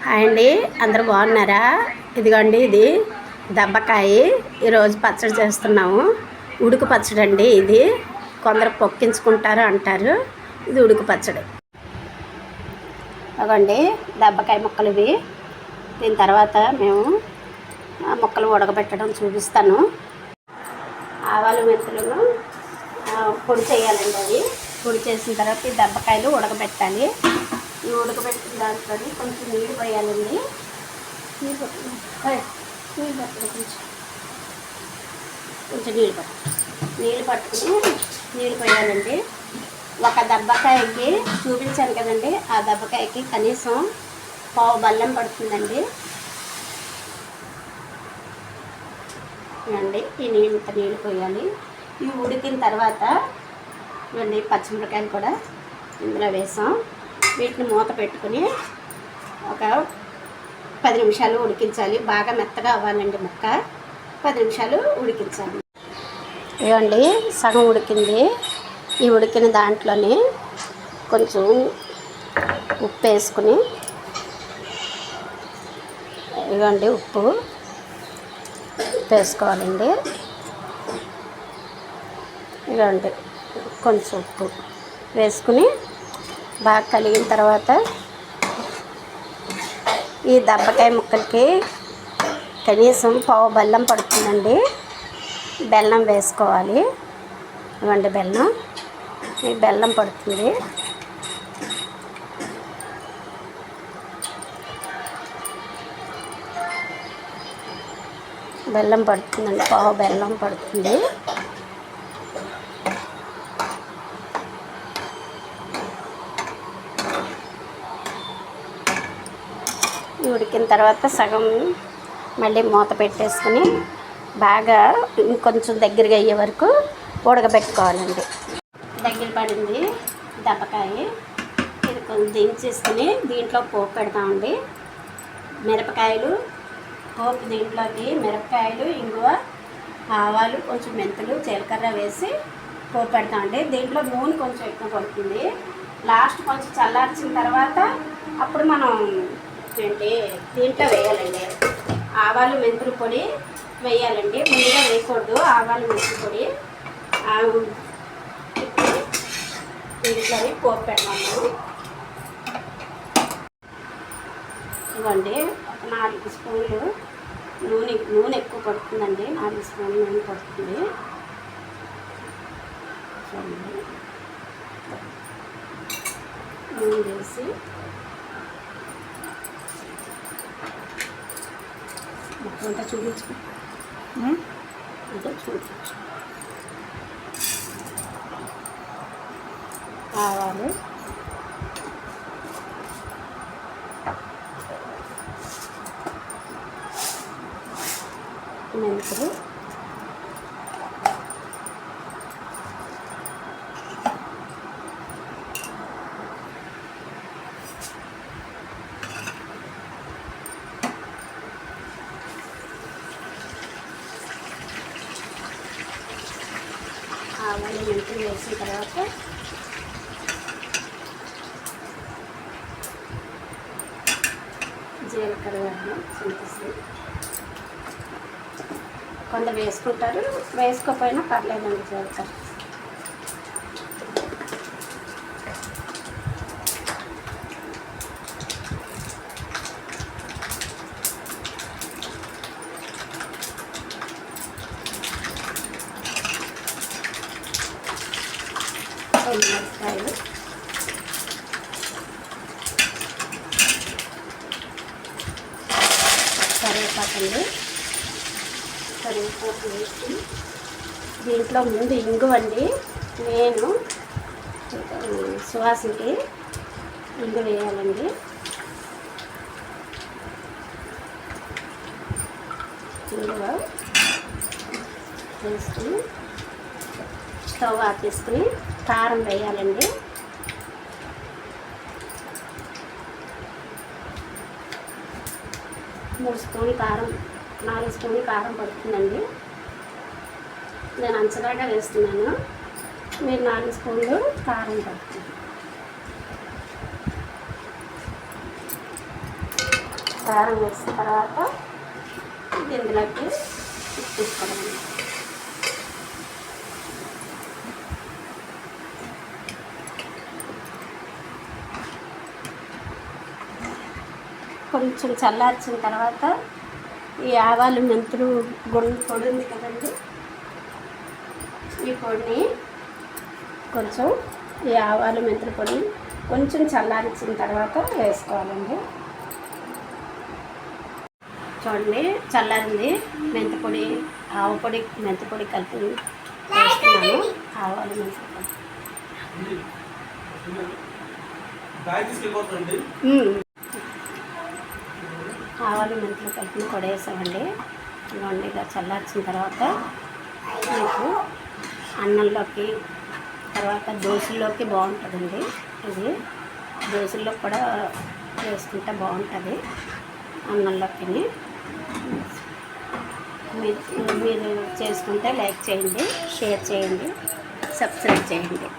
Hi అండి, అందరూ బాగున్నారా? ఇదిగోండి, ఇది దబ్బకాయ. ఈరోజు పచ్చడి చేస్తున్నాము. ఉడుకు పచ్చడి అండి. ఇది కొందరు పొక్కించుకుంటారు అంటారు. ఇది ఉడుకు పచ్చడి. అదండి దబ్బకాయ ముక్కలు ఇవి. దీని తర్వాత మేము ముక్కలు ఉడకబెట్టడం చూపిస్తాను. ఆవాలు మెంతులను పొడి చేయాలండి. అవి పొడి చేసిన తర్వాత ఈ దబ్బకాయలు ఉడకబెట్టాలి. ఈ ఉడకబెట్టిన దాంట్లో కొంచెం నీళ్ళు పోయాలండి. నీళ్ళు కొంచెం నీళ్ళు పట్టుకుని నీళ్ళు పోయాలండి. ఒక దబ్బకాయకి చూపించాను కదండి, ఆ దబ్బకాయకి కనీసం పావు బెల్లం పడుతుందండి. అండి ఈ నీళ్ళు పోయాలి. ఇవి ఉడికిన తర్వాత ఇవన్నీ పచ్చిమిరకాయలు కూడా ఇందులో వేసాం. వీటిని మూత పెట్టుకుని ఒక 10 నిమిషాలు ఉడికించాలి. బాగా మెత్తగా అవ్వాలండి ముక్క. 10 నిమిషాలు ఉడికించాలి. ఇవ్వండి సగం ఉడికింది. ఈ ఉడికిన దాంట్లోని కొంచెం ఉప్పు వేసుకుని, ఇవ్వండి ఉప్పు వేసుకోవాలండి. ఇవ్వండి కొంచెం ఉప్పు వేసుకుని బాగా కలిగిన తర్వాత ఈ దబ్బకాయ ముక్కలకి కనీసం పావు బెల్లం పడుతుందండి. బెల్లం వేసుకోవాలి. ఇవ్వండి బెల్లం, ఈ బెల్లం పడుతుంది. బెల్లం పడుతుందండి, పావు బెల్లం పడుతుంది. ఉడికిన తర్వాత సగం మళ్ళీ మూత పెట్టేసుకుని బాగా ఇంకొంచెం దగ్గరగా అయ్యే వరకు ఉడకబెట్టుకోవాలండి. దగ్గర పడింది దబ్బకాయ. ఇది కొంచెం దించేసుకుని దీంట్లో పోపు పెడతామండి. మిరపకాయలు పోపు, దీంట్లోకి మిరపకాయలు, ఇంగువ, ఆవాలు, కొంచెం మెంతులు, జీలకర్ర వేసి పోపు పెడతామండి. దీంట్లో నూనె కొంచెం ఎక్కువ పడుతుంది. లాస్ట్ కొంచెం చల్లార్చిన తర్వాత అప్పుడు మనం దీంట్లో వేయాలండి. ఆవాలు మెంతుల పొడి వేయాలండి. ముందుగా వేయకూడదు ఆవాలు మెంతుల పొడి. దీంట్లో పోపు పెడతాము. ఇవ్వండి ఒక 4 స్పూన్లు నూనె ఎక్కువ పడుతుందండి. 4 స్పూన్లు నూనె పడుతుంది. నూనె వేసి అంతా చూపించు, అంతా చూపించు. ఆవాలు, మెంతులు, ఆవాలు మెంతులు వేసిన తర్వాత జీలకర్ర చింతసి కొంత వేసుకుంటారు, వేసుకోకపోయినా పర్లేదండి. జీలకర్ర మిరపకాయలు, కరివేపాకండి. కరివేపాకు వేసి దీంట్లో ముందు ఇంగువండి. నేను సువాసనకి ఇంగు వేయాలండి. ఇంగువ వేసుకుని స్టవ్ ఆపేసుకుని కారం వేయాలండి. మూడు స్పూన్లు కారం, 4 స్పూన్లు కారం పడుతుందండి. నేను అంచనాగా వేస్తున్నాను. మీరు 4 స్పూన్లు కారం పడుతుంది. కారం వేసిన తర్వాత ఇందులోకి తీసుకోవడం. కొంచెం చల్లార్చిన తర్వాత ఈ ఆవాలు మెంతులు పొడి ఉంది కదండి, ఈ పొడిని కొంచెం ఈ ఆవాలు మెంతుల పొడిని కొంచెం చల్లారించిన తర్వాత వేసుకోవాలండి. చూడండి చల్లారింది. మెంతిపొడి ఆవు పొడి మెంతిపొడి కలిపి వేస్తున్నాను. ఆవాలు మెంతుల పొడి, ఆవాలు మెంతులు కలిపి పొడి వేసామండి. ఇలా చల్లార్చిన తర్వాత మీకు అన్నంలోకి తర్వాత దోశల్లోకి బాగుంటుందండి. ఇది దోశల్లో కూడా వేసుకుంటే బాగుంటుంది. అన్నంలోకి మీరు చేసుకుంటే లైక్ చేయండి, షేర్ చేయండి, సబ్స్క్రైబ్ చేయండి.